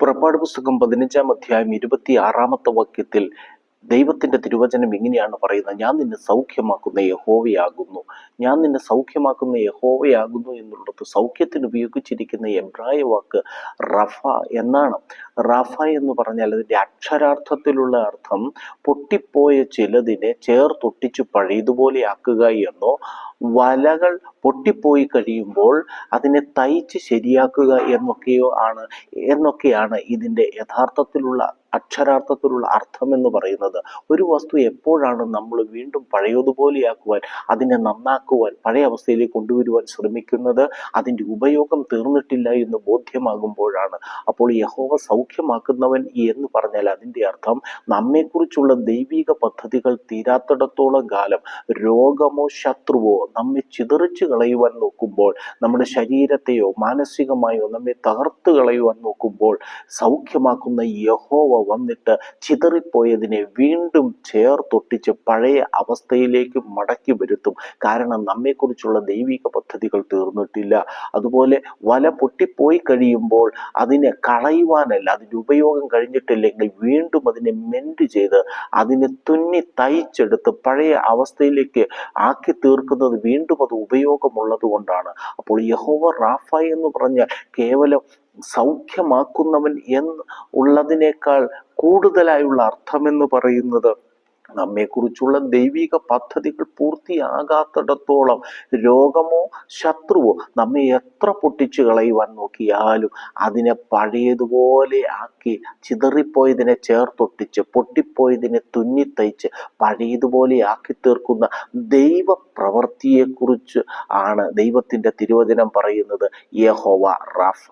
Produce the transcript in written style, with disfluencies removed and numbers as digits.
പുറപ്പാട് പുസ്തകം 15-ാം അധ്യായം 26-ാമത്തെ വാക്യത്തിൽ ദൈവത്തിന്റെ തിരുവചനം ഇങ്ങനെയാണ് പറയുന്നത്: ഞാൻ നിന്നെ സൗഖ്യമാക്കുന്ന യഹോവയാകുന്നു. ഞാൻ നിന്നെ സൗഖ്യമാക്കുന്ന യഹോവയാകുന്നു എന്നുള്ളത് സൗഖ്യത്തിന് ഉപയോഗിച്ചിരിക്കുന്ന എബ്രായ വാക്ക് റഫ എന്നാണ്. റഫ എന്ന് പറഞ്ഞാൽ അതിൻ്റെ അക്ഷരാർത്ഥത്തിലുള്ള അർത്ഥം പൊട്ടിപ്പോയ ചിലതിനെ ചേർത്തൊട്ടിച്ച് പഴയതുപോലെ ആക്കുക എന്നോ, വലകൾ പൊട്ടിപ്പോയി കഴിയുമ്പോൾ അതിനെ തയ്ച്ച് ശരിയാക്കുക എന്നൊക്കെയാണ് ഇതിൻ്റെ യഥാർത്ഥത്തിലുള്ള അക്ഷരാർത്ഥത്തിലുള്ള അർത്ഥം എന്ന് പറയുന്നത്. ഒരു വസ്തു എപ്പോഴാണ് നമ്മൾ വീണ്ടും പഴയതുപോലെയാക്കുവാൻ, അതിനെ നന്നാക്കുവാൻ, പഴയ അവസ്ഥയിലേക്ക് കൊണ്ടുവരുവാൻ ശ്രമിക്കുന്നത്? അതിൻ്റെ ഉപയോഗം തീർന്നിട്ടില്ല എന്ന് ബോധ്യമാകുമ്പോഴാണ്. അപ്പോൾ യഹോവ സൗഖ്യമാക്കുന്നവൻ എന്ന് പറഞ്ഞാൽ അതിൻ്റെ അർത്ഥം നമ്മെക്കുറിച്ചുള്ള ദൈവിക പദ്ധതികൾ തീരാത്തിടത്തോളം കാലം രോഗമോ ശത്രുവോ നമ്മെ ചിതറിച്ച് കളയുവാൻ നോക്കുമ്പോൾ, നമ്മുടെ ശരീരത്തെയോ മാനസികമായോ നമ്മെ തകർത്ത് കളയുവാൻ നോക്കുമ്പോൾ, സൗഖ്യമാക്കുന്ന യഹോവ വന്നിട്ട് ചിതറിപ്പോയതിനെ വീണ്ടും ചേർത്തൊട്ടിച്ച് പഴയ അവസ്ഥയിലേക്ക് മടക്കി വരുത്തും. കാരണം നമ്മെക്കുറിച്ചുള്ള ദൈവിക പദ്ധതികൾ തീർന്നിട്ടില്ല. അതുപോലെ വല പൊട്ടിപ്പോയി കഴിയുമ്പോൾ അതിനെ കളയുവാനല്ല, അതിൻ്റെ ഉപയോഗം കഴിഞ്ഞിട്ടില്ലെങ്കിൽ വീണ്ടും അതിനെ മെൻഡ് ചെയ്ത് അതിനെ തുന്നി തയ്ച്ചെടുത്ത് പഴയ അവസ്ഥയിലേക്ക് ആക്കി തീർക്കുന്നത് വീണ്ടും അത് ഉപയോഗമുള്ളത് കൊണ്ടാണ്. അപ്പോൾ യഹോവ റാഫ എന്ന് പറഞ്ഞാൽ കേവലം സൗഖ്യമാക്കുന്നവൻ ഉള്ളതിനേക്കാൾ കൂടുതലായുള്ള അർത്ഥമെന്ന് പറയുന്നത് നമ്മെക്കുറിച്ചുള്ള ദൈവിക പദ്ധതികൾ പൂർത്തിയാകാത്തിടത്തോളം രോഗമോ ശത്രുവോ നമ്മെ എത്ര പൊട്ടിച്ചു കളയുവാൻ നോക്കിയാലും അതിനെ പഴയതുപോലെ ആക്കി, ചിതറിപ്പോയതിനെ ചേർത്തൊട്ടിച്ച് പൊട്ടിപ്പോയതിനെ തുന്നിത്തയ്ച്ച് പഴയതുപോലെ ആക്കി തീർക്കുന്ന ദൈവപ്രവൃത്തിയെക്കുറിച്ച് ആണ് ദൈവത്തിൻ്റെ തിരുവചനം പറയുന്നത് യഹോവ റാഫ.